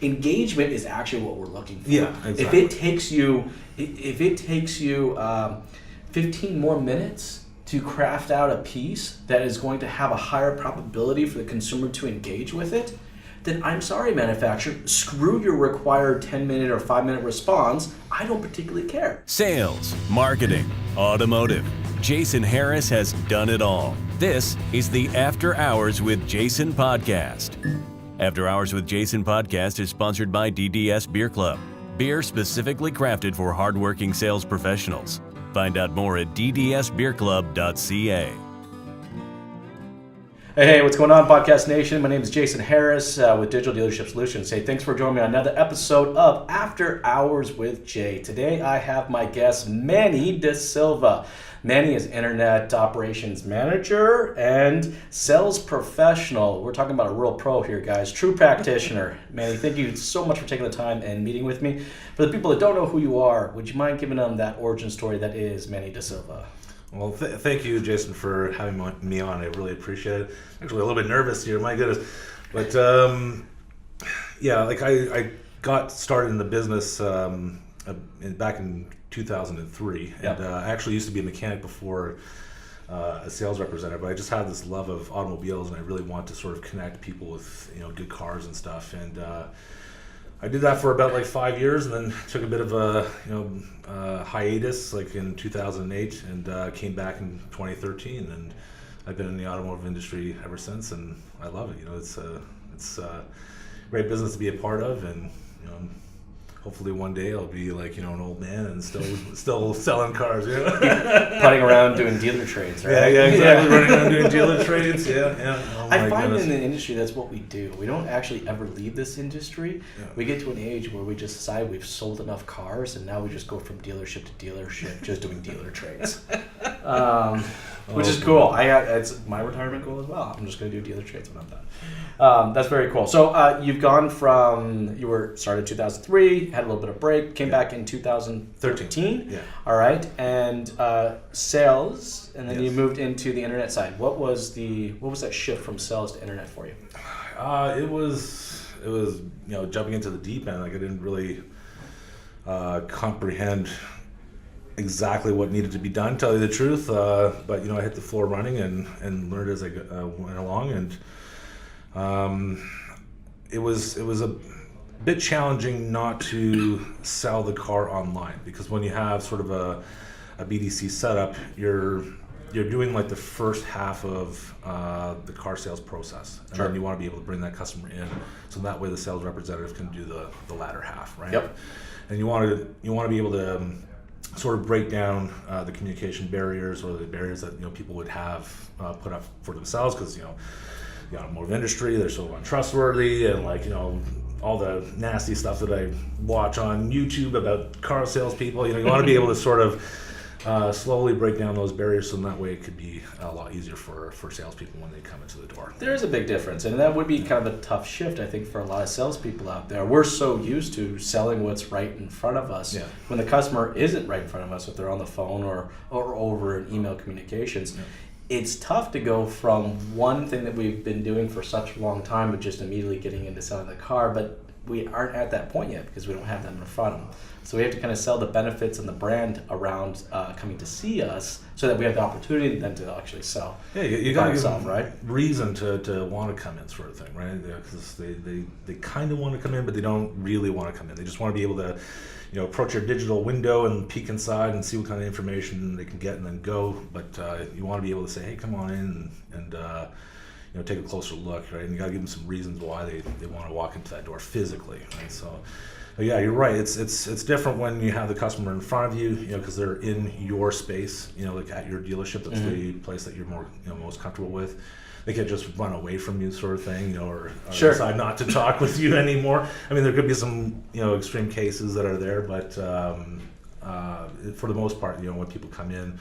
Engagement is actually what we're looking for. Yeah, exactly. If it takes you 15 more minutes to craft out a piece that is going to have a higher probability for the consumer to engage with it, then I'm sorry, manufacturer, screw your required 10-minute or 5-minute response. I don't particularly care. Sales, marketing, automotive. Jason Harris has done it all. This is the After Hours with Jason podcast. After Hours with Jason podcast is sponsored by DDS Beer Club. Beer specifically crafted for hardworking sales professionals. Find out more at ddsbeerclub.ca. Hey, what's going on, Podcast Nation? My name is Jason Harris with Digital Dealership Solutions. Hey, thanks for joining me on another episode of After Hours with Jay. Today I have my guest, Manny Da Silva. Manny is Internet Operations Manager and Sales Professional. We're talking about a real pro here, guys. True practitioner. Manny, thank you so much for taking the time and meeting with me. For the people that don't know who you are, would you mind giving them that origin story that is Manny Da Silva? Well, thank you, Jason, for having me on. I really appreciate it. Actually, a little bit nervous here. My goodness. But, yeah, like I got started in the business back in 2003. Yep. And I actually used to be a mechanic before a sales representative. But I just had this love of automobiles, and I really wanted to sort of connect people with, good cars and stuff. And I did that for about 5 years, and then took a bit of a hiatus in 2008, and came back in 2013, and I've been in the automotive industry ever since, and I love it. It's a great business to be a part of, and hopefully one day I'll be an old man and still selling cars. Putting around doing dealer trades, right? Yeah, exactly. Running around doing dealer trades. Yeah. Oh, I find in the industry that's what we do. We don't actually ever leave this industry. Yeah. We get to an age where we just decide we've sold enough cars, and now we just go from dealership to dealership, just doing dealer trades, which is cool. It's my retirement goal as well. I'm just going to do dealer trades when I'm done. That's very cool. So you've gone from, you were started in 2003, had a little bit of break, came back in 2013. Yeah. All right, and sales, and then Yes. you moved into the internet side. What was that shift from sales to internet for you? It was jumping into the deep end. I didn't really comprehend exactly what needed to be done, tell you the truth. But I hit the floor running and learned as I went along, and it was a bit challenging not to sell the car online, because when you have sort of a BDC setup, you're doing the first half of the car sales process, and Sure. then you want to be able to bring that customer in, so that way the sales representative can do the latter half, right? Yep. And you want to be able to sort of break down the communication barriers, or the barriers that people would have put up for themselves, because the automotive industry, they're so untrustworthy, and all the nasty stuff that I watch on YouTube about car salespeople. You want to be able to sort of slowly break down those barriers, so that way it could be a lot easier for salespeople when they come into the door. There is a big difference, and that would be kind of a tough shift, I think, for a lot of salespeople out there. We're so used to selling what's right in front of us. Yeah. When the customer isn't right in front of us, if they're on the phone or over in email communications, Yeah. it's tough to go from one thing that we've been doing for such a long time, but just immediately getting into selling the car. But we aren't at that point yet, because we don't have them in front of them. So we have to kind of sell the benefits and the brand around coming to see us, so that we have the opportunity then to actually sell. Yeah, you got to give yourself, them right? reason to want to come in, sort of thing, right? Because they kind of want to come in, but they don't really want to come in. They just want to be able to approach your digital window and peek inside and see what kind of information they can get, and then go. But you want to be able to say, hey, come on in and take a closer look, right? And you got to give them some reasons why they want to walk into that door physically, right? So, yeah, you're right. It's different when you have the customer in front of you, because they're in your space, at your dealership. That's the place that you're more most comfortable with. They can't just run away from you, sort of thing, or Sure. decide not to talk with you anymore. I mean, there could be some extreme cases that are there, but for the most part, when people come in,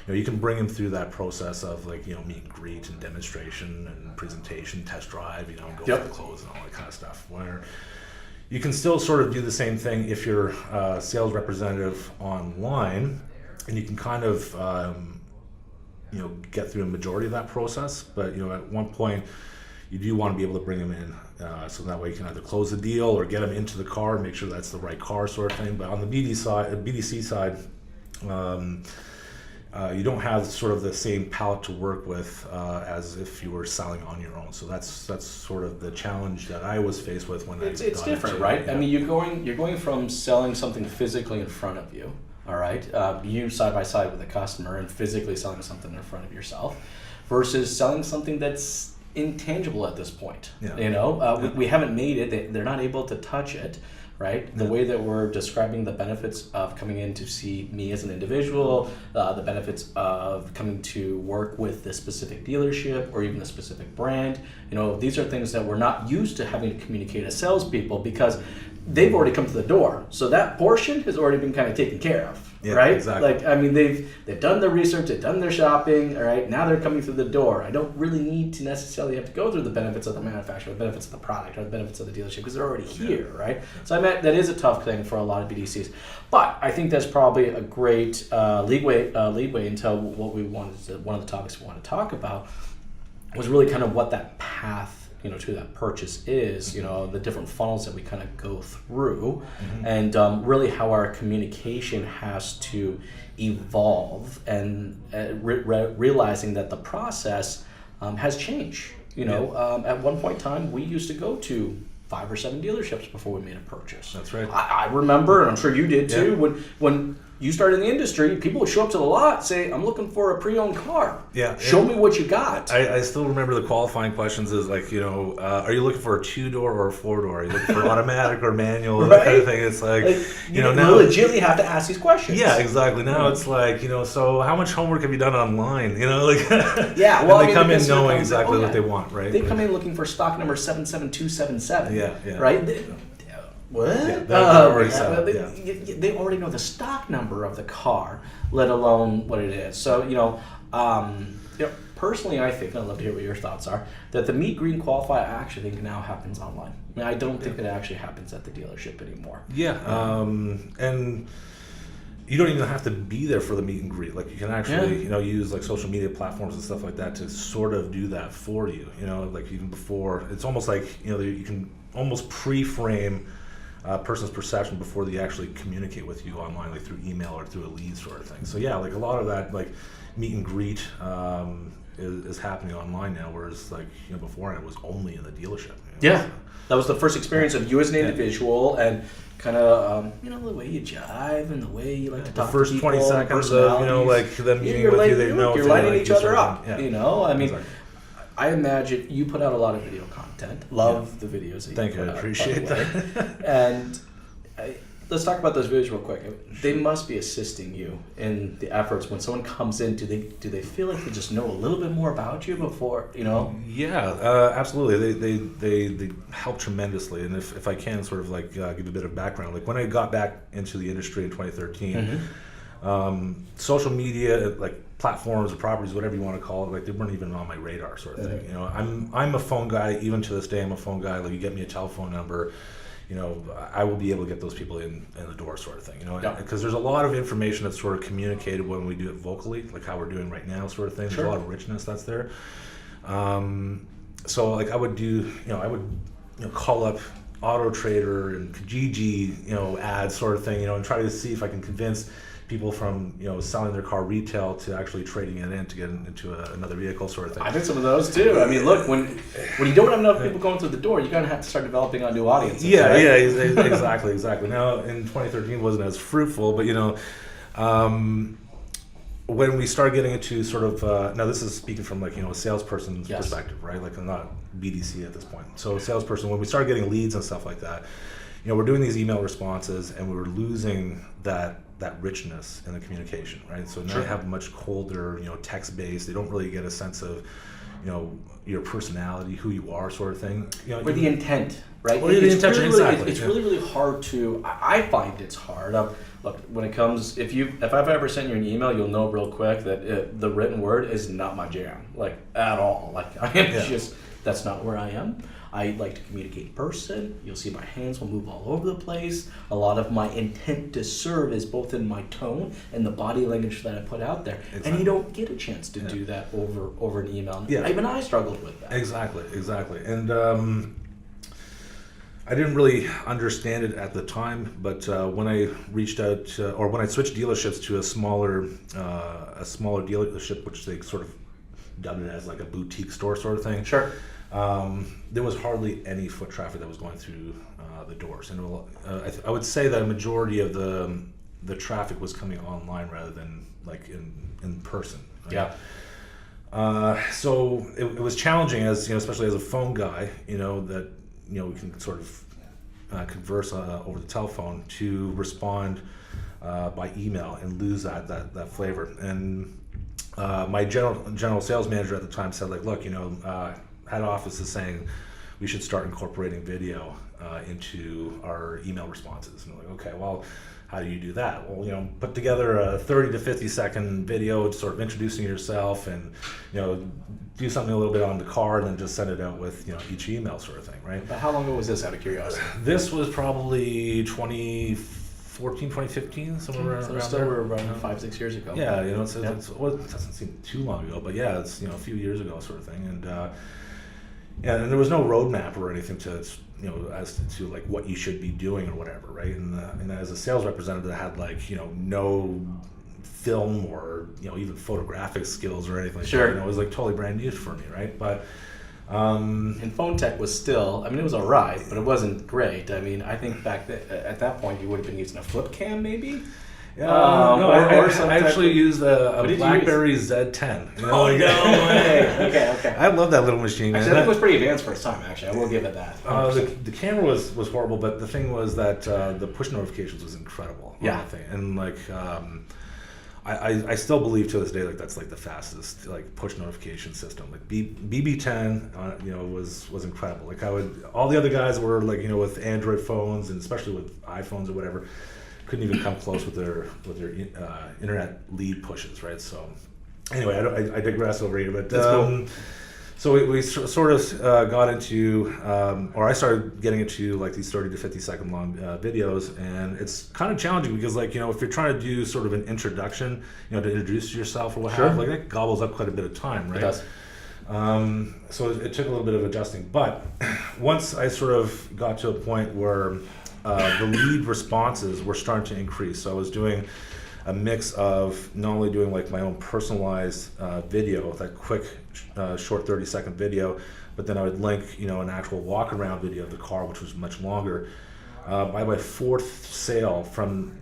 you can bring them through that process of meet and greet and demonstration and presentation, test drive, and go Yep. for the close and all that kind of stuff. Where you can still sort of do the same thing if you're a sales representative online, and you can kind of get through a majority of that process. But at one point, you do want to be able to bring them in, so that way you can either close the deal or get them into the car and make sure that's the right car, sort of thing. But on the BDC side, you don't have sort of the same palette to work with as if you were selling on your own. So that's sort of the challenge that I was faced with when it's different, right? Yeah. I mean, you're going from selling something physically in front of you, all right, you side by side with a customer and physically selling something in front of yourself, versus selling something that's intangible at this point. Yeah. You know, we haven't made it. They're not able to touch it. Right? The way that we're describing the benefits of coming in to see me as an individual, the benefits of coming to work with this specific dealership or even a specific brand, you know, these are things that we're not used to having to communicate as salespeople because they've already come to the door. So that portion has already been kind of taken care of. Yeah, right? Exactly. Like, I mean, they've done their research, they've done their shopping, all right? Now they're coming through the door. I don't really need to necessarily have to go through the benefits of the manufacturer, the benefits of the product, or the benefits of the dealership because they're already here, right? So I mean, that is a tough thing for a lot of BDCs. But I think that's probably a great leadway into what we wanted to, one of the topics we want to talk about was really kind of what that path, you know, to that purchase is, you know, the different funnels that we kind of go through, and really how our communication has to evolve, and realizing that the process has changed. You know, at one point in time, we used to go to 5 or 7 dealerships before we made a purchase. That's right. I remember, and I'm sure you did too, when you started in the industry, people would show up to the lot, say, I'm looking for a pre-owned car. Yeah. Show me what you got. I still remember the qualifying questions is like, you know, are you looking for a 2-door or a 4-door? Are you looking for automatic or manual? That kind of thing. It's like you know, now you legitimately have to ask these questions. Yeah, exactly. Now it's like, you know, so how much homework have you done online? You know, like yeah. Well, and they come in knowing exactly what they want, right? They come in looking for stock number 77277. Yeah. Right. What? Yeah, they already know the stock number of the car, let alone what it is. So, you know, personally, I think, and I'd love to hear what your thoughts are, that the meet, greet, and qualify actually now happens online. I mean, I don't think it actually happens at the dealership anymore. Yeah, and you don't even have to be there for the meet and greet. Like, you can actually, you know, use like social media platforms and stuff like that to sort of do that for you. You know, like even before, it's almost like, you know, you can almost pre-frame a person's perception before they actually communicate with you online, like through email or through a lead sort of thing. So yeah, like a lot of that, like meet and greet is happening online now, whereas like, you know, before it was only in the dealership. You know? Yeah, that was the first experience of you as an individual, and kind of you know, the way you jive and the way you like to talk. The first to people, 20 seconds of, you know, like them meeting with you, they know you're lighting each other up. Yeah. You know, I mean. Exactly. I imagine you put out a lot of video content. Love the videos that you Thank put you, out. I appreciate that. And let's talk about those videos real quick. They must be assisting you in the efforts. When someone comes in, do they feel like they just know a little bit more about you before, you know? Yeah, absolutely. They help tremendously. And if I can sort of like give a bit of background, like when I got back into the industry in 2013, social media, like platforms or properties, whatever you want to call it, like they weren't even on my radar, sort of thing. You know, I'm a phone guy. Even to this day, I'm a phone guy. Like, you get me a telephone number, you know, I will be able to get those people in the door, sort of thing. You know, because there's a lot of information that's sort of communicated when we do it vocally, like how we're doing right now, sort of thing. There's a lot of richness that's there. So like I would call up Auto Trader and Kijiji, you know, ads, sort of thing, you know, and try to see if I can convince people from, you know, selling their car retail to actually trading it in to get into another vehicle, sort of thing. I did some of those too. I mean, look, when you don't have enough people going through the door, you're gonna have to start developing on new audiences. Yeah, right? exactly. Now, in 2013, it wasn't as fruitful, but you know, when we started getting into sort of now this is speaking from like, you know, a salesperson's perspective, right? Like, I'm not BDC at this point. So a salesperson, when we started getting leads and stuff like that, you know, we're doing these email responses and we were losing that richness in the communication, right? So now you have much colder, you know, text-based. They don't really get a sense of, you know, your personality, who you are, sort of thing. You know, or the intent, right? Or the intention, exactly. It's really hard to. I find it's hard. Look, when it comes, if I've ever sent you an email, you'll know real quick that the written word is not my jam, like at all. Like I am just, that's not where I am. I like to communicate in person. You'll see my hands will move all over the place. A lot of my intent to serve is both in my tone and the body language that I put out there. Exactly. And you don't get a chance to do that over an email. Yeah. Even I struggled with that. Exactly. And I didn't really understand it at the time, but when I reached out, or when I switched dealerships to a smaller dealership, which they sort of dubbed it as like a boutique store sort of thing. Sure. There was hardly any foot traffic that was going through the doors, and I would say that a majority of the traffic was coming online rather than like in person. Right? Yeah. So it was challenging, as especially as a phone guy, that we can sort of converse over the telephone, to respond by email and lose that flavor. And my general sales manager at the time said, like, look, head office is saying we should start incorporating video into our email responses. And I'm like, okay, well, how do you do that? Well, put together a 30 to 50 second video sort of introducing yourself, and do something a little bit on the card, and then just send it out with each email sort of thing, right? But how long ago was this, out of curiosity? This was probably 2014, 2015, somewhere around So still there. we're around 5-6 years ago. Yeah, it doesn't seem too long ago, but yeah, it's a few years ago sort of thing, and there was no roadmap or anything to as to like what you should be doing or whatever, right? And as a sales representative, I had like no film or even photographic skills or anything. Sure. Like that. It was like totally brand new for me, right? But and phone tech was still, it was all right, but it wasn't great. I think back at that point you would have been using a flip cam maybe. I actually used a BlackBerry Z10. Oh, no way. Okay. I love that little machine. Actually, I think it was pretty advanced for its time, actually. I will give it that. The camera was horrible, but the thing was that the push notifications was incredible. Yeah. And like, I still believe to this day, like, that's like the fastest like push notification system. Like BB10, was incredible. Like all the other guys were like, with Android phones, and especially with iPhones or whatever, couldn't even come close with their internet lead pushes, right? So anyway, I digress over here, but that's cool. So we sort of got into, or I started getting into like these 30 to 50 second long videos, and it's kind of challenging because, like, if you're trying to do sort of an introduction, to introduce yourself or what have you, like, that gobbles up quite a bit of time, right? It does. So it took a little bit of adjusting, but once I sort of got to a point where the lead responses were starting to increase. So I was doing a mix of not only doing like my own personalized video, that quick, short 30-second video, but then I would link, an actual walk-around video of the car, which was much longer. By my fourth sale from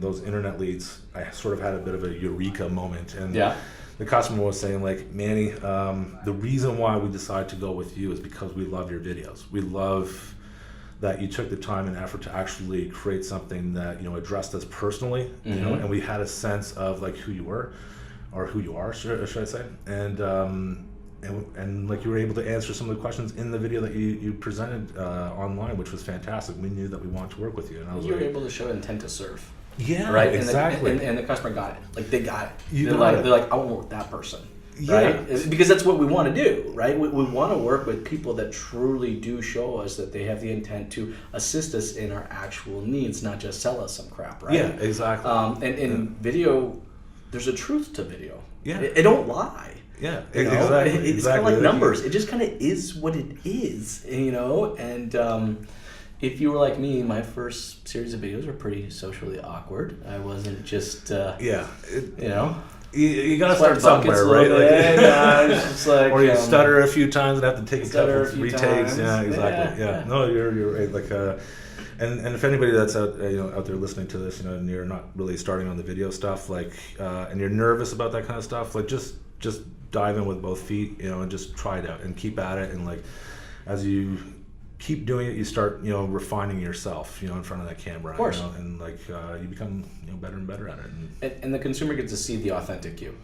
those internet leads, I sort of had a bit of a eureka moment, and the customer was saying, like, Manny, the reason why we decided to go with you is because we love your videos. We love that you took the time and effort to actually create something that addressed us personally, and we had a sense of like who you were, or who you are, should I say, and like you were able to answer some of the questions in the video that you presented online, which was fantastic. We knew that we wanted to work with you, and I was able to show intent to serve. Yeah, right. Exactly. And the customer got it. Like, they got it. They're like, I want to work with that person. Right? Because that's what we want to do, right? We want to work with people that truly do show us that they have the intent to assist us in our actual needs, not just sell us some crap, right? Yeah, exactly. And video, there's a truth to video. Yeah. It don't lie. Yeah, exactly. It's kind of like numbers. It just kind of is what it is, and if you were like me, my first series of videos were pretty socially awkward. I wasn't just, You gotta start somewhere, right? It's just like, or you stutter a few times and have to take a couple retakes. Yeah, exactly. Yeah. No, you're right. Like, and if anybody that's out there listening to this, and you're not really starting on the video stuff, like, and you're nervous about that kind of stuff, like, just dive in with both feet, and just try it out and keep at it. And like, as you keep doing it, you start, refining yourself, in front of that camera. Of course. And like, you become, better and better at it. And the consumer gets to see the authentic you.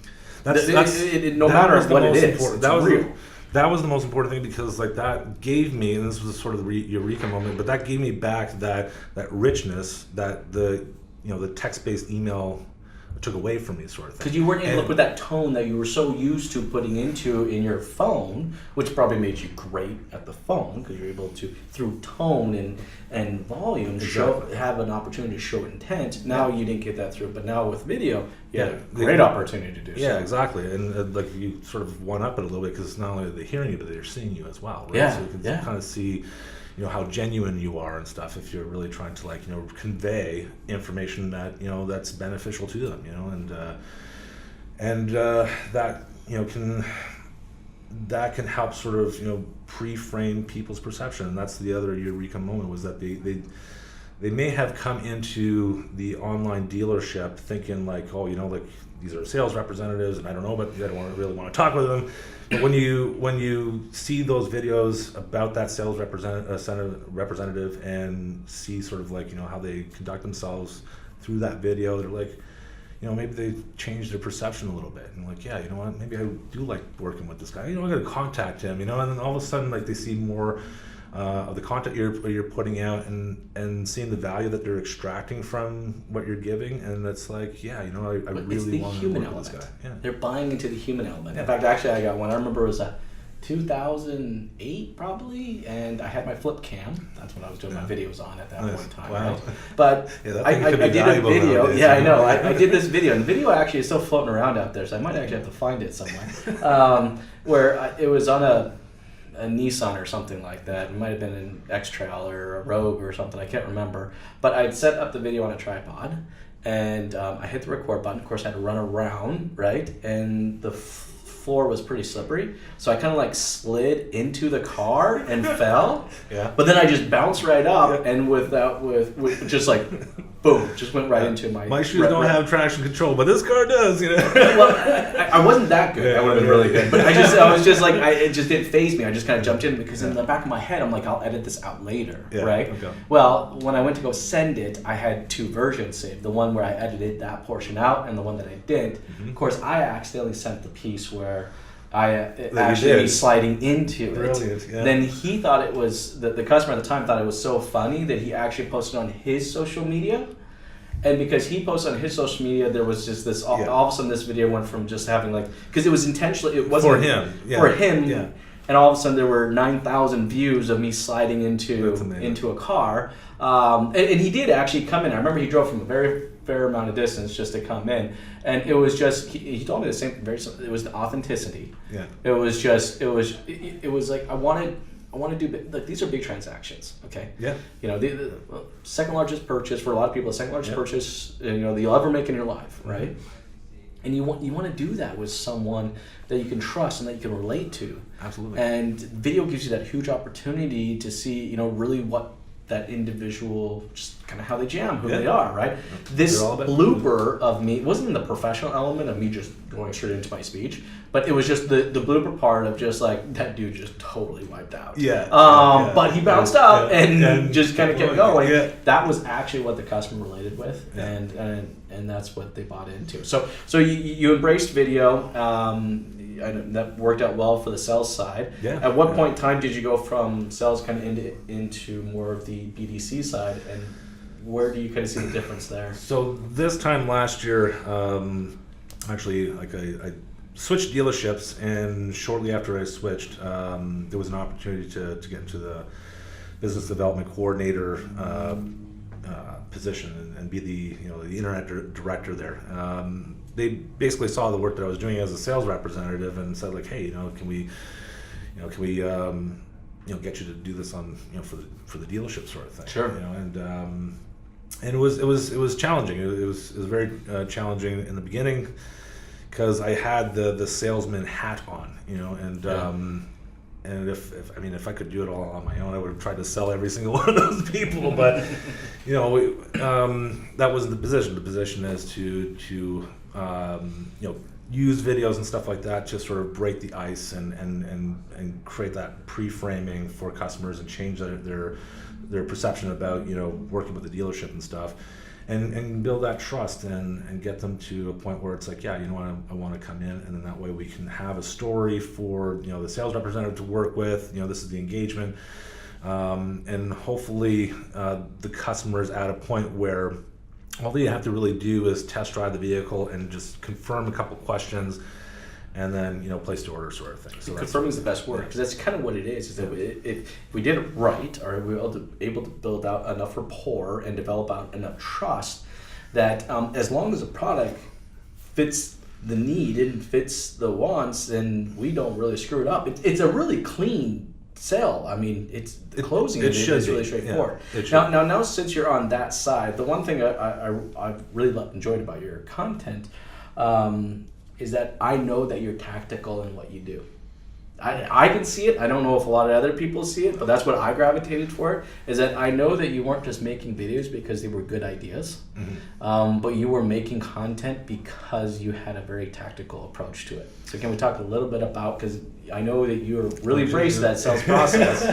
No matter what it is, that was the most important thing, because like that gave me, and this was sort of the eureka moment, but that gave me back that richness that the text-based email took away from me, sort of thing. Because you weren't able to put that tone that you were so used to putting into in your phone, which probably made you great at the phone, because you're able to, through tone and volume, to have an opportunity to show intent. Now you didn't get that through, but now with video, you had a great opportunity to do so. Yeah, exactly. And like you sort of one up it a little bit, because not only are they hearing you, but they're seeing you as well, right? Yeah, so you can kind of see, you know, how genuine you are and stuff, if you're really trying to, like, you know, convey information that, you know, that's beneficial to them, you know, and that, you know, can help sort of, you know, pre-frame people's perception. And that's the other eureka moment, was that they may have come into the online dealership thinking like, oh, you know, like, these are sales representatives, and I don't know, but I don't really want to talk with them. But when you see those videos about that sales representative and see sort of like, you know, how they conduct themselves through that video, they're like, you know, maybe they changed their perception a little bit, and like, yeah, you know what, maybe I do like working with this guy. You know, I got to contact him. You know, and then all of a sudden, like, they see more of the content you're putting out, and seeing the value that they're extracting from what you're giving, and that's like, yeah, you know, I really want to work with this guy. Yeah. They're buying into the human element. In fact, actually, I got one. I remember it was a 2008 probably, and I had my flip cam. That's what I was doing my videos on at that point in time. Wow. Right? But I did a video. Nowadays. Yeah, I know. I did this video, and the video actually is still floating around out there, so I might actually have to find it somewhere. Where it was on a Nissan or something like that. It might have been an X-Trail or a Rogue or something. I can't remember. But I'd set up the video on a tripod, and I hit the record button. Of course, I had to run around, right? And the floor was pretty slippery, so I kind of like slid into the car and fell. Yeah. But then I just bounced right up, and with just like boom, just went right into my shoes don't have traction control, but this car does. You know. Well, I wasn't that good. I would have been really good, but I was just like, it just didn't faze me. I just kind of jumped in, because in the back of my head, I'm like, I'll edit this out later, right? Okay. Well, when I went to go send it, I had two versions saved: the one where I edited that portion out, and the one that I didn't. Mm-hmm. Of course, I accidentally sent the piece where actually sliding into it. Yeah. Then he thought it was, the customer at the time thought it was so funny that he actually posted on his social media. And because he posted on his social media, there was just this, all of a sudden this video went from just having like, because it was intentionally, it wasn't for him. Yeah. And all of a sudden there were 9,000 views of me sliding into a car. And he did actually come in. I remember he drove from a very fair amount of distance just to come in. And it was just, he told me the same, it was the authenticity. Yeah. It was like, I want to do, like, these are big transactions, okay? Yeah. You know, the second largest purchase for a lot of people, the second largest purchase, you know, that you'll ever make in your life, right? Mm-hmm. And you want to do that with someone that you can trust and that you can relate to. Absolutely. And video gives you that huge opportunity to see, you know, really what that individual, just kind of how they jam, who they are, right? This blooper of me wasn't the professional element of me just going straight into my speech, but it was just the blooper part of just like, that dude just totally wiped out. Yeah. But he bounced up and just kind of kept going. Yeah. That was actually what the customer related with, and that's what they bought into. So you embraced video. That worked out well for the sales side. Yeah. At what point in time did you go from sales kind of into more of the BDC side, and where do you kind of see the difference there? So this time last year, actually, like I switched dealerships, and shortly after I switched, there was an opportunity to get into the business development coordinator position and be the internet director there. They basically saw the work that I was doing as a sales representative and said, like, hey, can we get you to do this on, for the dealership sort of thing. Sure. And it was challenging. It was very challenging in the beginning, because I had the salesman hat on, and if I could do it all on my own, I would have tried to sell every single one of those people. But that wasn't the position. The position is to use videos and stuff like that to sort of break the ice and create that pre-framing for customers and change their perception about working with the dealership and stuff, and build that trust and get them to a point where it's like, I want to come in, and then that way we can have a story for the sales representative to work with. This is the engagement, and hopefully the customer is at a point where all they have to really do is test drive the vehicle and just confirm a couple questions, and then place the order, sort of thing. So confirming is the best word, because that's kind of what it is. Is that if we did it right, or we were able to build out enough rapport and develop out enough trust, that as long as the product fits the need and fits the wants, then we don't really screw it up. It's a really clean sale. I mean, the closing is really straightforward. Yeah, now, since you're on that side, the one thing I've really enjoyed about your content is that I know that you're tactical in what you do. I can see it. I don't know if a lot of other people see it, but that's what I gravitated for. Is that I know that you weren't just making videos because they were good ideas, but you were making content because you had a very tactical approach to it. So can we talk a little bit about, because I know that you're really embraced that sales process,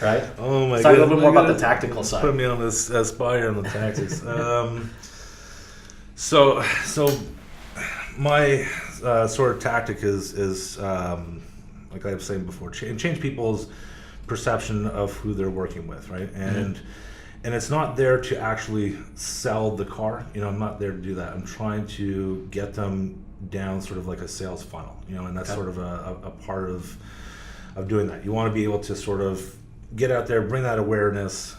right? Oh my God! Talk a little bit more about the tactical side. Put me on this spot on the tactics. So my sort of tactic is like I was saying before, change people's perception of who they're working with, right? And it's not there to actually sell the car. I'm not there to do that. I'm trying to get them down sort of like a sales funnel, and that's sort of a part of doing that. You want to be able to sort of get out there, bring that awareness,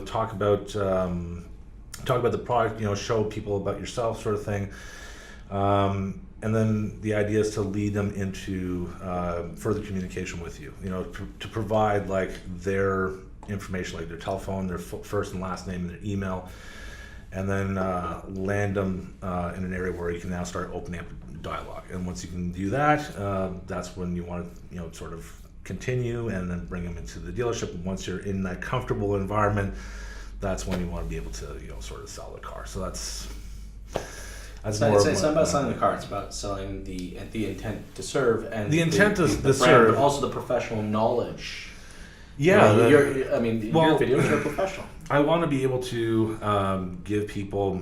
talk about the product, show people about yourself, sort of thing. And then the idea is to lead them into further communication with you, to provide like their information, like their telephone, their first and last name, and their email, and then land them in an area where you can now start opening up dialogue. And once you can do that, that's when you want to, sort of continue and then bring them into the dealership. And once you're in that comfortable environment, that's when you want to be able to, sort of sell the car. So it's not about selling the car. It's about selling the intent to serve, and the intent is the brand, serve, but also the professional knowledge. Yeah, your videos are professional. I want to be able to give people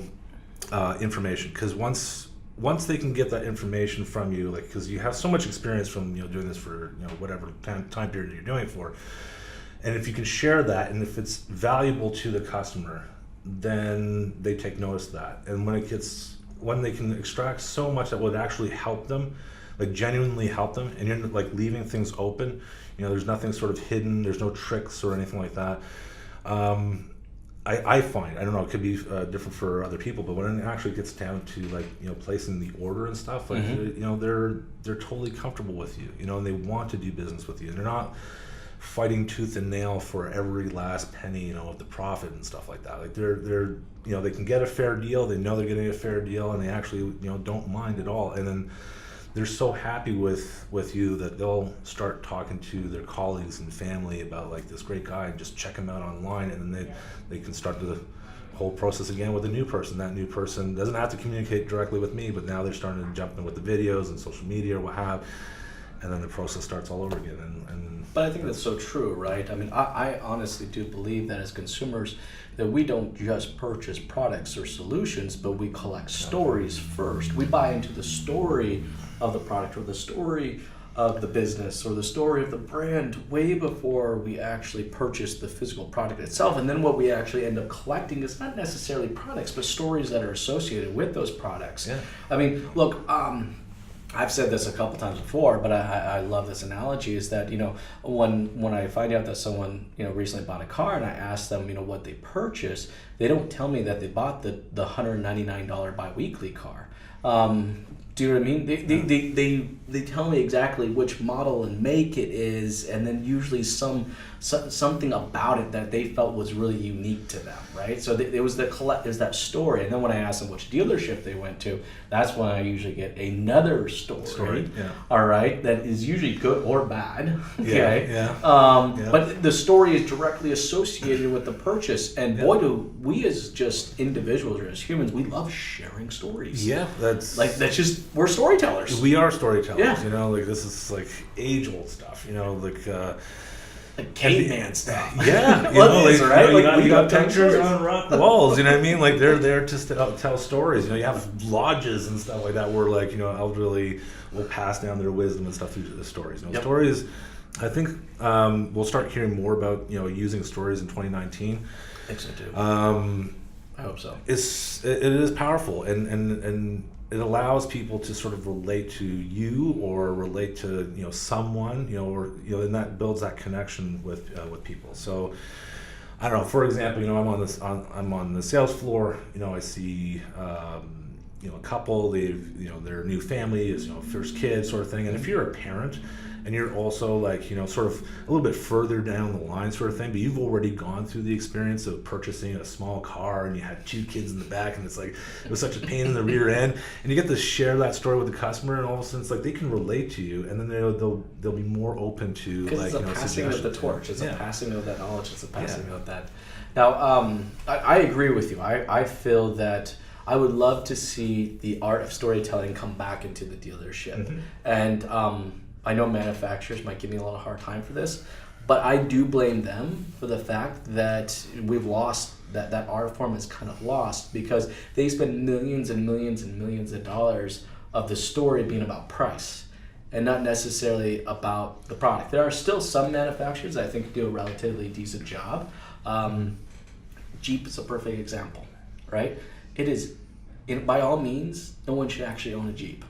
information, because once they can get that information from you, like, because you have so much experience from doing this for whatever time period you're doing it for, and if you can share that, and if it's valuable to the customer, then they take notice of that. And when they can extract so much that would actually help them, like genuinely help them, and you're like leaving things open, there's nothing sort of hidden, there's no tricks or anything like that. I find, I don't know, it could be different for other people, but when it actually gets down to like, placing the order and stuff, like, they're totally comfortable with you, and they want to do business with you. They're not fighting tooth and nail for every last penny, of the profit and stuff like that. Like they're they can get a fair deal. They know they're getting a fair deal, and they actually don't mind at all. And then they're so happy with you that they'll start talking to their colleagues and family about like this great guy, and just check him out online, and then they can start the whole process again with a new person. That new person doesn't have to communicate directly with me, but now they're starting to jump in with the videos and social media or what have. And then the process starts all over again. But I think that's so true, right? I mean, I honestly do believe that as consumers, that we don't just purchase products or solutions, but we collect stories first. We buy into the story of the product, or the story of the business, or the story of the brand, way before we actually purchase the physical product itself. And then what we actually end up collecting is not necessarily products, but stories that are associated with those products. Yeah. I mean, look, I've said this a couple times before, but I love this analogy, is that, when I find out that someone, recently bought a car, and I ask them, what they purchased, they don't tell me that they bought the $199 bi-weekly car. Do you know what I mean? They tell me exactly which model and make it is, and then usually something about it that they felt was really unique to them, right? So it was that story. And then when I ask them which dealership they went to, that's when I usually get another story. Yeah. All right, that is usually good or bad. Okay. Yeah. But the story is directly associated with the purchase, and boy, do we as just individuals or as humans, we love sharing stories. Yeah, we're storytellers. We are storytellers. Yeah. Like this is like age-old stuff. Like caveman stuff. Yeah, right? You got pictures on rock walls. You know what I mean? Like they're there to tell stories. You have lodges and stuff like that where like elderly will pass down their wisdom and stuff through the stories. Stories. I think we'll start hearing more about using stories in 2019. I think so too. I hope so. it is powerful, and it allows people to sort of relate to you or relate to someone, and that builds that connection with people. So I don't know. For example, I'm on the sales floor. I see a couple. Their new family is first kid sort of thing. And if you're a parent and you're also like sort of a little bit further down the line sort of thing, but you've already gone through the experience of purchasing a small car and you had 2 kids in the back and it's like it was such a pain in the rear end, and you get to share that story with the customer, and all of a sudden it's like they can relate to you, and then they'll be more open to it's a passing of the torch. It's a passing of that knowledge. It's a passing of that. Now, I agree with you. I feel that I would love to see the art of storytelling come back into the dealership. And I know manufacturers might give me a lot of hard time for this, but I do blame them for the fact that we've lost, that art form is kind of lost, because they spend millions and millions and millions of dollars of the story being about price and not necessarily about the product. There are still some manufacturers I think do a relatively decent job. Jeep is a perfect example, right? It is, by all means, no one should actually own a Jeep.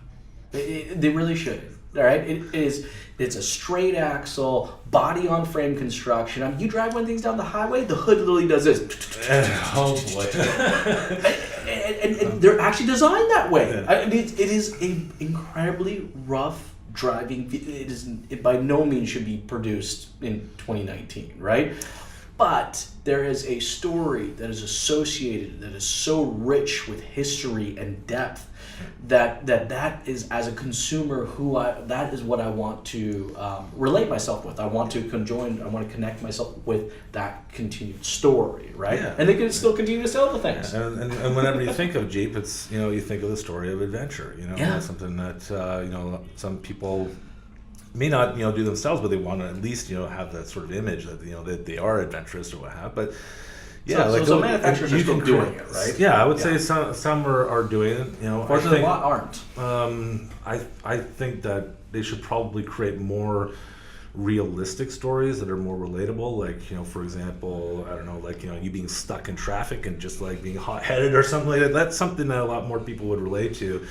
They really shouldn't. All right, it's a straight axle, body on frame construction. I mean, you drive one of these down the highway, the hood literally does this. Oh boy! and they're actually designed that way. I mean, it is an incredibly rough driving. It by no means should be produced in 2019, right? But there is a story that is associated, that is so rich with history and depth, that is, as a consumer, that is what I want to relate myself with. I want to connect myself with that continued story, right? Yeah. And they can still continue to sell the things. Yeah. And whenever you think of Jeep, it's you think of the story of adventure. That's something that some people may not do themselves, but they want to at least have that sort of image that that they are adventurous or what have. But yeah, so manufacturers are still doing it, right? Yeah, I would say some are doing it. Fortunately, a lot aren't. I think that they should probably create more realistic stories that are more relatable, like for example, I don't know, like you being stuck in traffic and just like being hot-headed or something like that. That's something that a lot more people would relate to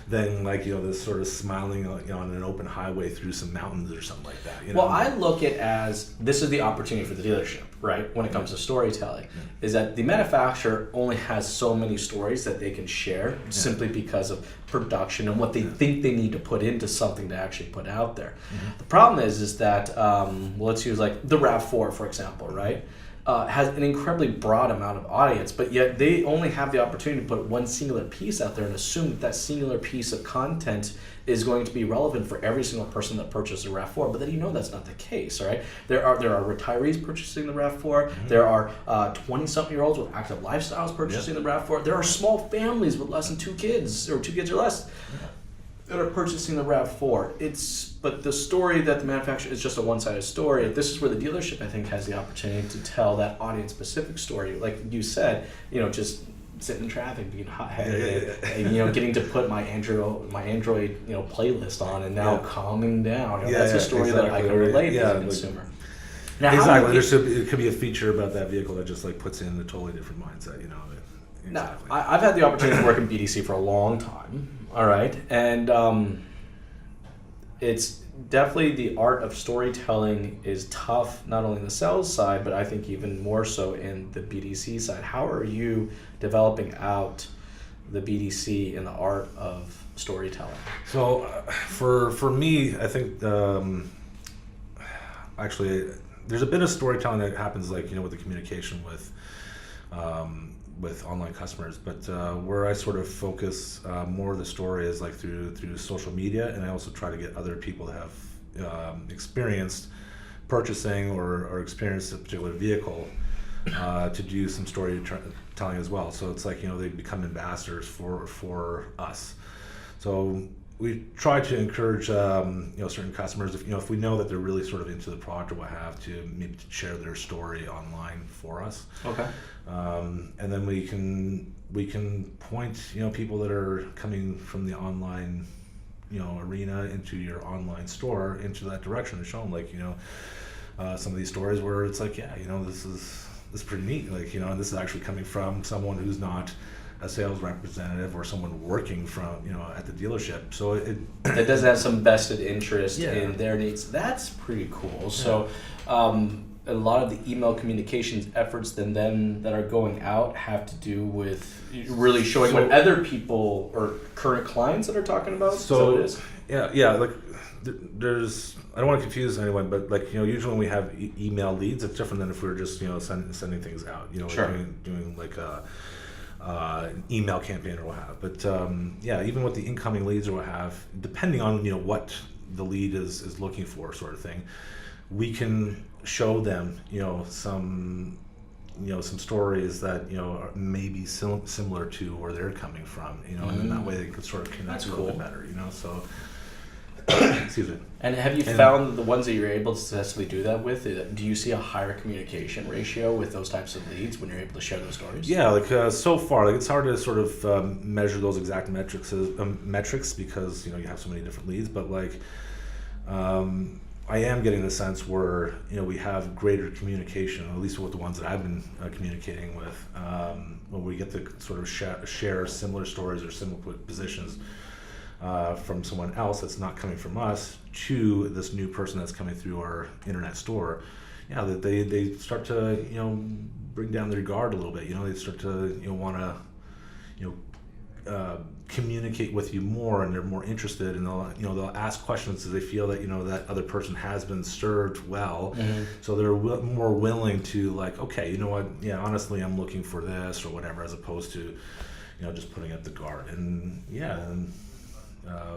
than like this sort of smiling on an open highway through some mountains or something like that. Well, I look at it as this is the opportunity for the dealership, right? When it comes to storytelling, is that the manufacturer only has so many stories that they can share simply because of production and what they think they need to put into something to actually put out there. The problem is that let's use like the RAV4, for example, right? Has an incredibly broad amount of audience, but yet they only have the opportunity to put one singular piece out there and assume that singular piece of content is going to be relevant for every single person that purchases a RAV4. But then that's not the case, right? There are retirees purchasing the RAV4. There are 20-something-year-olds with active lifestyles purchasing the RAV4. There are small families with less than 2 kids, or 2 kids or less, that are purchasing the RAV4. But the story that the manufacturer is just a one-sided story. This is where the dealership, I think, has the opportunity to tell that audience-specific story. Like you said, just sitting in traffic, being hot-headed, and getting to put my Android playlist on, and now calming down. That's a story that I can relate as a consumer. Now, exactly. It could be a feature about that vehicle that just like puts in a totally different mindset. Exactly. Now, I've had the opportunity to work in BDC for a long time. All right, and it's definitely the art of storytelling is tough, not only in the sales side, but I think even more so in the BDC side. How are you developing out the BDC in the art of storytelling? So for me, I think actually there's a bit of storytelling that happens like with the communication with online customers, but where I sort of focus more of the story is like through social media, and I also try to get other people to have experienced purchasing or experienced a particular vehicle to do some storytelling as well. So it's like they become ambassadors for us. So we try to encourage certain customers, if we know that they're really sort of into the product or what have, to maybe share their story online for us. Okay. And then we can point people that are coming from the online arena into your online store into that direction, and show them like some of these stories where it's like this is pretty neat. Like, you know, and this is actually coming from someone who's not a sales representative or someone working from, you know, at the dealership. So that does have some vested interest Yeah. in their needs. That's pretty cool. So a lot of the email communications efforts then that are going out have to do with really showing what other people or current clients that are talking about. So it is. Yeah. Like there's, I don't want to confuse anyone, but like, you know, usually when we have email leads, it's different than if we were just, you know, sending things out. You know, Sure. like doing like an email campaign or what have. But yeah, even with the incoming leads or what have, depending on, you know, what the lead is looking for, sort of thing, we can show them, you know, some stories that, you know, are maybe similar to where they're coming from, you know, and then that way they could sort of connect a little bit better, you know. So excuse me. And have you found the ones that you're able to successfully do that with, do you see a higher communication ratio with those types of leads when you're able to share those stories? Yeah, like so far, like it's hard to sort of measure those exact metrics because, you know, you have so many different leads, but like I am getting the sense where, you know, we have greater communication, at least with the ones that I've been communicating with, when we get to sort of share similar stories or similar positions from someone else that's not coming from us to this new person that's coming through our internet store. Yeah, that they start to, you know, bring down their guard a little bit. You know, they start to, you know, want to, you know, communicate with you more, and they're more interested, and they'll ask questions as they feel that, you know, that other person has been served well. Mm-hmm. So they're more willing to, like, okay, you know what, yeah, honestly, I'm looking for this or whatever, as opposed to, you know, just putting up the guard. And yeah, and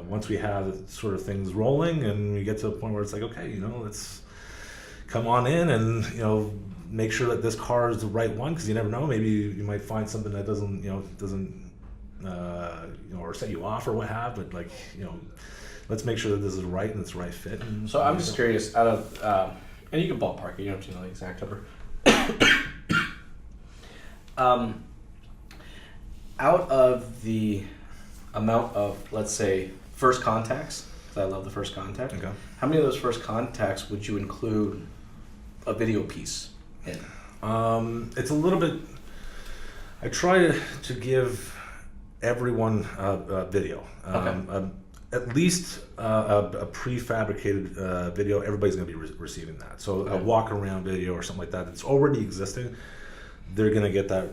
once we have sort of things rolling and we get to a point where it's like, okay, you know, let's come on in and, you know, make sure that this car is the right one, because you never know, maybe you might find something that doesn't you know, or set you off or what have, but like, you know, let's make sure that this is right and it's the right fit. And, so I'm just curious, out of and you can ballpark it, you don't have to know the exact number. Out of the amount of, let's say, first contacts, because I love the first contact, okay, how many of those first contacts would you include a video piece in? It's a little bit, I try to give everyone a video. Okay. At least a prefabricated video. Everybody's going to be receiving that. So okay, a walk around video or something like that that's already existing, they're going to get that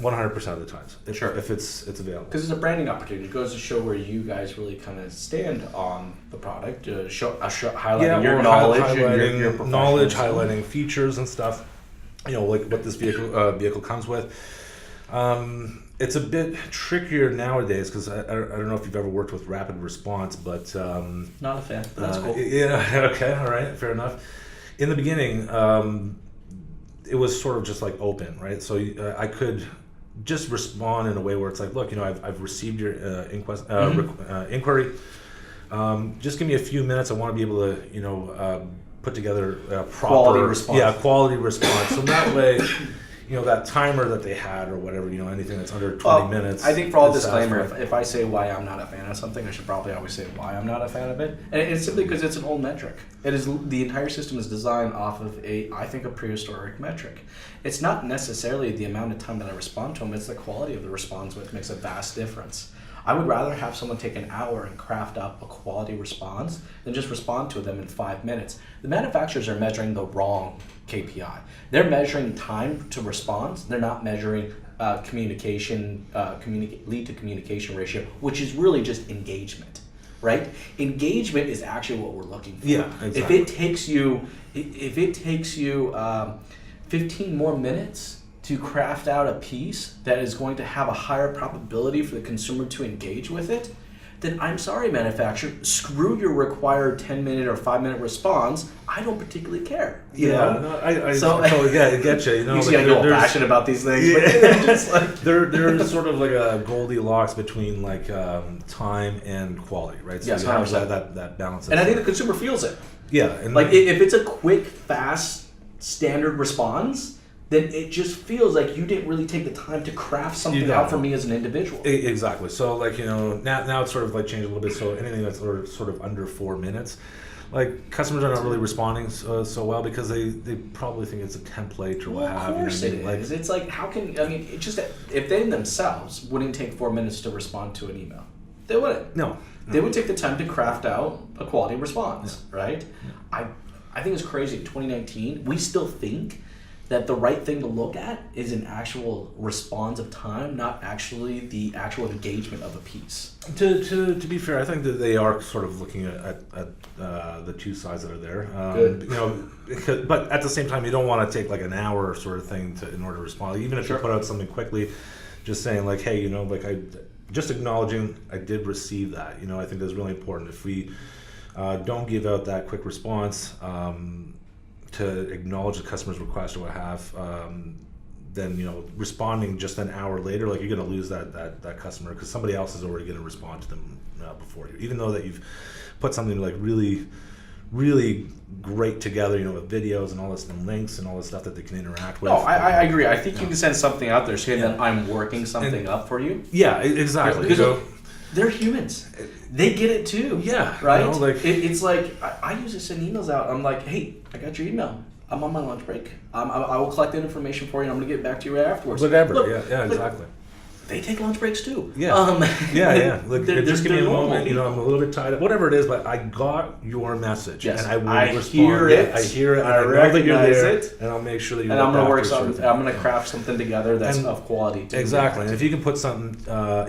100% of the times. If it's available. Because it's a branding opportunity. It goes to show where you guys really kind of stand on the product, highlighting your knowledge, highlighting your knowledge, highlighting features and stuff. You know, like what this vehicle comes with. It's a bit trickier nowadays because I don't know if you've ever worked with rapid response, but not a fan. That's cool. Yeah. Okay. All right. Fair enough. In the beginning, it was sort of just like open, right? So I could just respond in a way where it's like, look, you know, I've received your inquiry. Just give me a few minutes. I want to be able to, you know, put together a proper quality response. Yeah, quality response. So that way, you know, that timer that they had or whatever, you know, anything that's under 20 minutes. I think for all disclaimer, if I say why I'm not a fan of something, I should probably always say why I'm not a fan of it. And it's simply because it's an old metric. It is, the entire system is designed off of I think a prehistoric metric. It's not necessarily the amount of time that I respond to them, it's the quality of the response which makes a vast difference. I would rather have someone take an hour and craft up a quality response than just respond to them in 5 minutes. The manufacturers are measuring the wrong KPI. They're measuring time to response. They're not measuring communication, lead to communication ratio, which is really just engagement, right? Engagement is actually what we're looking for. Yeah, exactly. If it takes you 15 more minutes to craft out a piece that is going to have a higher probability for the consumer to engage with it, then I'm sorry, manufacturer, screw your required 10-minute or 5-minute response. I don't particularly care. No, I totally get you. You know, you see, I get passionate about these things. Yeah. But just like there's sort of like a Goldilocks between like time and quality, right? So yes, you have that balance. And I think the consumer feels it. Yeah, and like if it's a quick, fast, standard response, then it just feels like you didn't really take the time to craft something out for me as an individual. Exactly. So like, you know, now it's sort of like changed a little bit. So anything that's sort of under 4 minutes, like customers are not really responding so well because they probably think it's a template or what have you. Of course it is. Like, It's like, how can, I mean, it's just that if they themselves wouldn't take 4 minutes to respond to an email, they wouldn't. No. They would take the time to craft out a quality response, right? I think it's crazy. In 2019, we still think that the right thing to look at is an actual response of time, not actually the actual engagement of a piece. To be fair, I think that they are sort of looking at the two sides that are there. Good. You know, but at the same time, you don't want to take like an hour sort of thing in order to respond. Even if you put out something quickly, just saying like, hey, you know, like just acknowledging I did receive that. You know, I think that's really important. If we don't give out that quick response to acknowledge the customer's request or what have, then, you know, responding just an hour later, like, you're going to lose that customer because somebody else is already going to respond to them before you, even though that you've put something like really, really great together, you know, with videos and all this and links and all this stuff that they can interact with. No, I agree. I think you can send something out there saying that I'm working something up for you. Yeah, exactly. Because they're humans. They get it too. Yeah. Right? You know, like, it's like, I usually send emails out. I'm like, hey, I got your email. I'm on my lunch break. I will collect that information for you and I'm going to get back to you right afterwards. whatever. Look, Yeah, exactly. They take lunch breaks too. Yeah. Yeah. Like, just give me a normal. moment. You know, I'm a little bit tired. Whatever it is, but I got your message, Yes, and I will respond. hear it. I hear it. And I I know that you're recognize there, it. and I'll make sure that you. And I'm going to work after something. certain- I'm going to craft something together that's And- of quality. Too. Exactly, and if you can put something,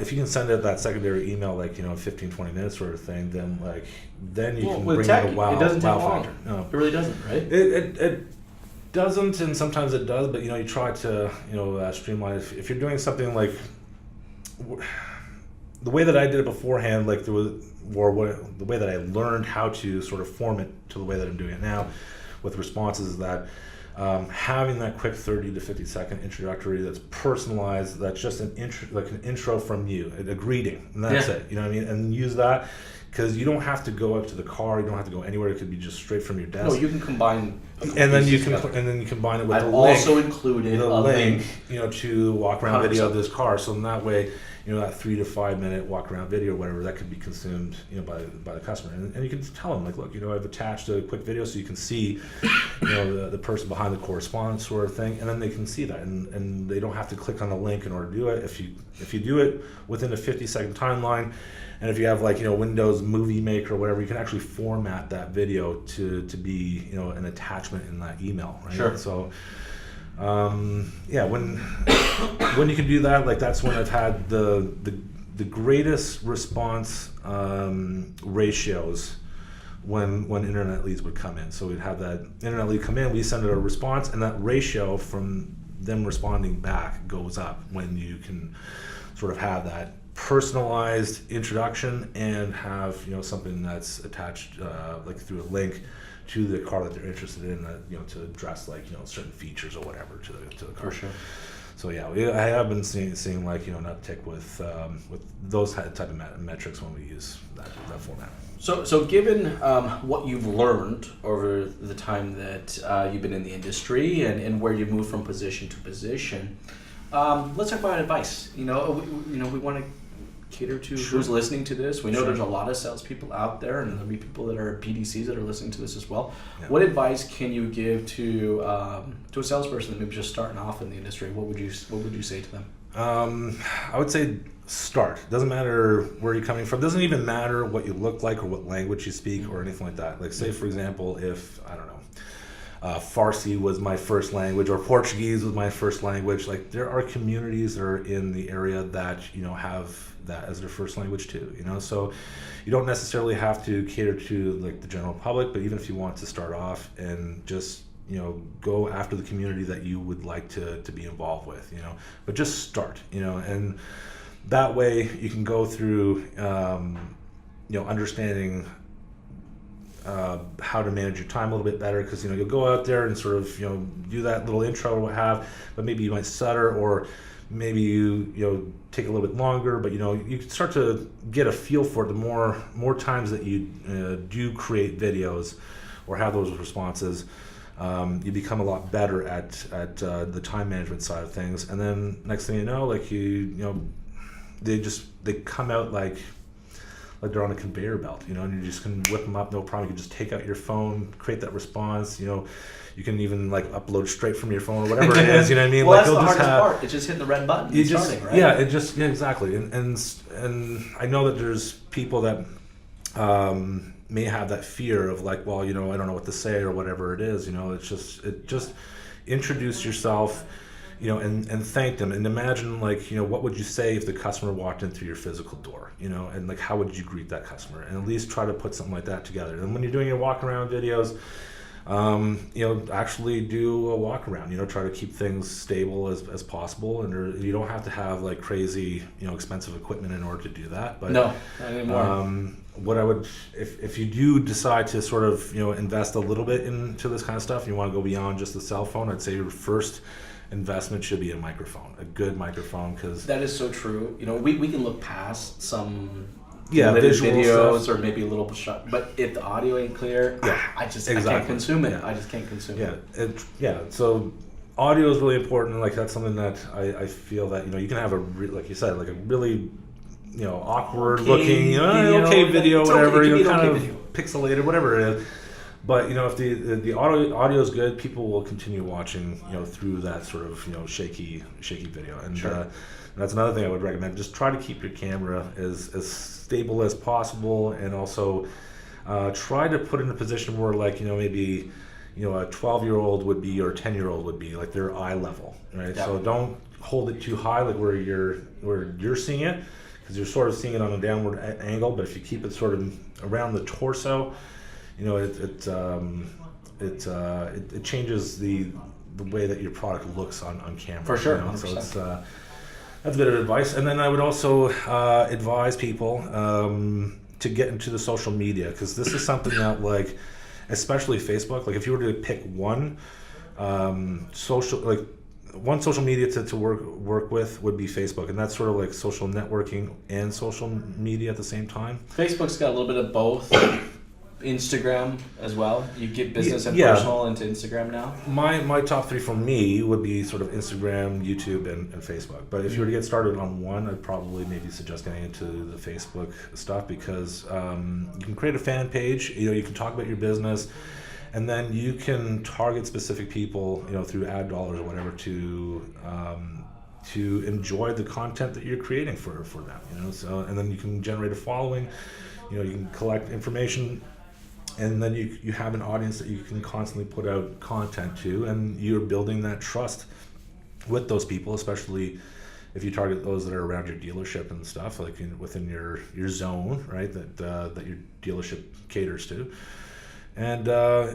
if you can send out that secondary email, like, you know, 15, 20 minutes sort of thing, then you can with bring tech, out a wow, it doesn't take wow long. factor. No. It really doesn't, right? It doesn't, and sometimes it does, but, you know, you try to, you know, streamline it. If you're doing something like the way that I did it beforehand, like the way that I learned how to sort of form it to the way that I'm doing it now with responses, is that having that quick 30 to 50 second introductory that's personalized, that's just an intro from you, a greeting, and that's it. You know what I mean? And use that, because you don't have to go out to the car, you don't have to go anywhere. It could be just straight from your desk. No, you can combine. And then you combine it with I've the link. also included The a link. you know, to walk around 100%. video of this car. So in that way, you know, that 3 to 5 minute walk around video or whatever, that could be consumed, you know, by the customer. And you can tell them, like, look, you know, I've attached a quick video so you can see, you know, the person behind the correspondence sort of thing, and then they can see that, and they don't have to click on the link in order to do it. If you do it within a 50-second timeline, and if you have, like, you know, Windows Movie Maker or whatever, you can actually format that video to be, you know, an attachment in that email, right? Sure. So, yeah, when you can do that, like, that's when I've had the greatest response ratios when internet leads would come in. So we'd have that internet lead come in, we send it a response, and that ratio from them responding back goes up when you can sort of have that personalized introduction and have, you know, something that's attached like through a link to the car that they're interested in, you know, to address, like, you know, certain features or whatever to the car. For sure. So yeah, I have been seeing like, you know, an uptick with those type of metrics when we use that format. So given what you've learned over the time that you've been in the industry and where you've moved from position to position, let's talk about advice. You know, we want to cater to who's listening to this. We know there's a lot of salespeople out there, and there'll be people that are PDCs that are listening to this as well. Yeah. What advice can you give to a salesperson that maybe just starting off in the industry? What would you say to them? I would say start. Doesn't matter where you're coming from. Doesn't even matter what you look like or what language you speak or anything like that. Like, say, for example, if, I don't know, Farsi was my first language or Portuguese was my first language. Like, there are communities that are in the area that, you know, have that as their first language too, you know. So you don't necessarily have to cater to, like, the general public, but even if you want to start off and just, you know, go after the community that you would like to be involved with, you know, but just start, you know, and that way you can go through, you know, understanding how to manage your time a little bit better, because, you know, you'll go out there and sort of, you know, do that little intro or what have, but maybe you might stutter, or maybe you know, take a little bit longer, but, you know, you can start to get a feel for it. The more times that you do create videos or have those responses, you become a lot better at the time management side of things. And then next thing you know, like, you know, they come out like like they're on a conveyor belt, and you just can whip them up, no problem. You can just take out your phone, create that response, You can even like upload straight from your phone or whatever it is, you know what I mean? Well, like that's the hardest part. It's just hitting the red button and starting, right? Yeah, exactly. And I know that there's people that may have that fear of like, well, I don't know what to say or whatever it is, it just introduce yourself, and thank them, and imagine like, what would you say if the customer walked in through your physical door, and like how would you greet that customer, and at least try to put something like that together. And when you're doing your walk around videos, actually do a walk around, try to keep things stable as possible, and you don't have to have like crazy, expensive equipment in order to do that. But no, not anymore. What I would, if you do decide to sort of, invest a little bit into this kind of stuff, you want to go beyond just the cell phone, I'd say your first investment should be a microphone, a good microphone, because that is so true. We can look past some visual videos stuff, or maybe a little shot, but if the audio ain't clear, I can't consume it. I just can't consume it. So audio is really important. Like that's something that I feel that you can have like you said, like a really awkward looking video, whatever, kind of pixelated, whatever it is. But if the audio is good, people will continue watching through that sort of shaky video. And sure. That's another thing I would recommend. Just try to keep your camera as stable as possible, and also try to put in a position where like maybe a 12-year-old would be or a 10-year-old would be, like their eye level, right? Yeah. So don't hold it too high, like where you're seeing it, because you're sort of seeing it on a downward angle. But if you keep it sort of around the torso, it changes the way that your product looks on camera. For sure. So it's that's a bit of advice. And then I would also advise people to get into the social media, because this is something that, like, especially Facebook, like if you were to pick one social media to work with, would be Facebook. And that's sort of like social networking and social media at the same time. Facebook's got a little bit of both. Instagram as well. You get business and personal into Instagram now. My top three for me would be sort of Instagram, YouTube, and Facebook. But if you were to get started on one, I'd probably maybe suggest getting into the Facebook stuff, because you can create a fan page. You can talk about your business, and then you can target specific people, through ad dollars or whatever, to enjoy the content that you're creating for them. So, and then you can generate a following. You can collect information. And then you have an audience that you can constantly put out content to, and you're building that trust with those people, especially if you target those that are around your dealership and stuff, like within your zone, right? That your dealership caters to. And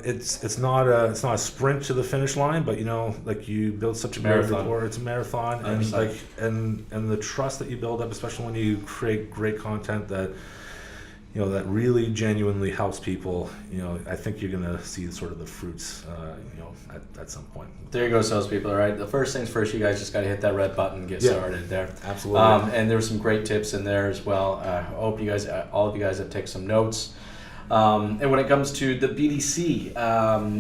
it's not a sprint to the finish line, but like you build such a great rapport. It's a marathon, 100%. and the trust that you build up, especially when you create great content that that really genuinely helps people, I think you're going to see sort of the fruits, at some point. There you go, salespeople. All right. The first things first, you guys just got to hit that red button and get started there. Absolutely. And there's some great tips in there as well. I hope all of you guys have taken some notes. And when it comes to the BDC,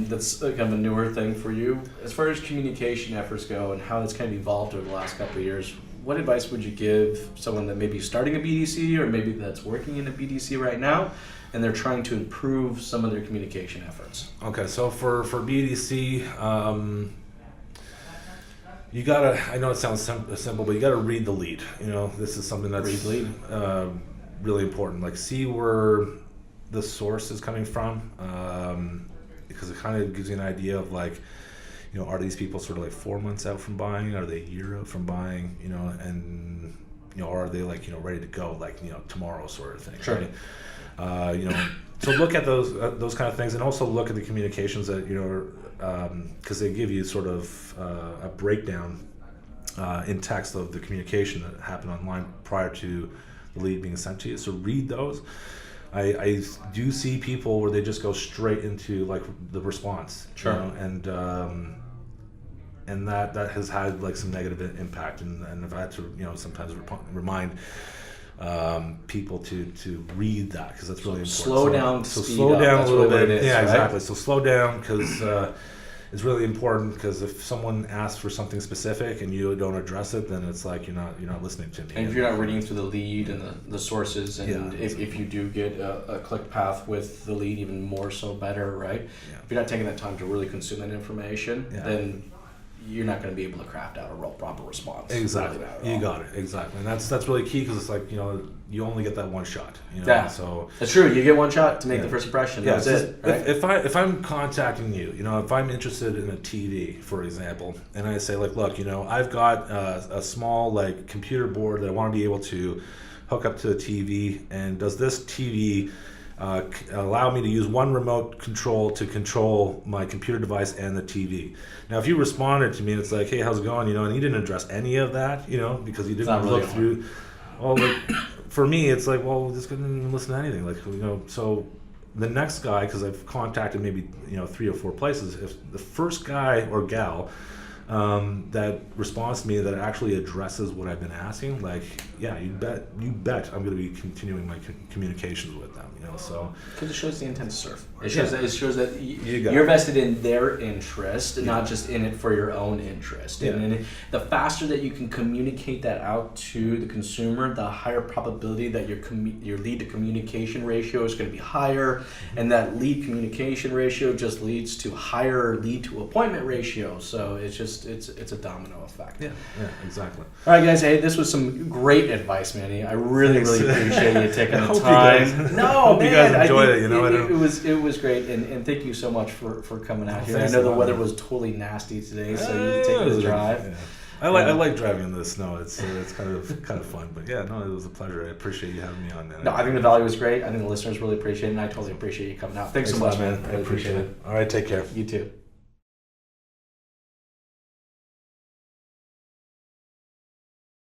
that's kind of a newer thing for you. As far as communication efforts go and how that's kind of evolved over the last couple of years, what advice would you give someone that may be starting a BDC, or maybe that's working in a BDC right now and they're trying to improve some of their communication efforts? Okay, so for BDC, you gotta, I know it sounds simple, but you gotta read the lead. This is something that's really important. Like, see where the source is coming from, because it kind of gives you an idea of like, are these people sort of like 4 months out from buying? Are they a year out from buying? And or are they like ready to go like tomorrow sort of thing? Sure. Right? So look at those kind of things, and also look at the communications that because they give you sort of a breakdown in text of the communication that happened online prior to the lead being sent to you. So read those. I do see people where they just go straight into like the response, sure, and that has had like some negative impact, and I've had to sometimes remind people to read that, because that's really important. Slow down. So slow down a little bit. Is, yeah, right? Exactly. So slow down, because it's really important, because if someone asks for something specific and you don't address it, then it's like you're not listening to me. And if you're not reading through the lead and the sources, and Yeah. if you do get a click path with the lead, even more so better, right? Yeah. If you're not taking that time to really consume that information, Yeah. then you're not going to be able to craft out a real proper response. Exactly. Really not at You all. got it. Exactly. And that's really key, because it's like, you only get that one shot. Yeah. So That's true. You get one shot to make Yeah. the first impression. yeah, That's it. Right? if I'm contacting you, if I'm interested in a TV, for example, and I say like, look, I've got a small like computer board that I want to be able to hook up to the TV, and does this TV allow me to use one remote control to control my computer device and the TV? Now, if you responded to me and it's like, hey, how's it going? And you didn't address any of that, because you not didn't really look through. Well, like, for me, it's like, well, this couldn't even listen to anything. Like, so the next guy, because I've contacted maybe 3 or 4 places, if the first guy or gal that responds to me that actually addresses what I've been asking, like, yeah, you bet I'm going to be continuing my communications with them. So because it shows the intent to serve. It Yeah. shows that You got you're it. vested in their interest, not just in it for your own interest. Yeah. And the faster that you can communicate that out to the consumer, the higher probability that your lead to communication ratio is going to be higher, and that lead communication ratio just leads to higher lead to appointment ratio. So it's a domino effect. yeah, exactly. All right, guys. Hey, this was some great advice, Manny. I really appreciate you taking I the hope you time. guys- No, hope you man, guys enjoyed I think it, it was great, and thank you so much for coming out here. I thanks know a the lot, weather man. was totally nasty today, so you take the drive. Yeah. I like driving in the snow. It's kind of fun. But yeah, no, it was a pleasure. I appreciate you having me on, man. No, I think the value was great. I think the listeners really appreciate it, and I totally appreciate you coming out. Thanks so much, man. I appreciate it. All right, take care. You too.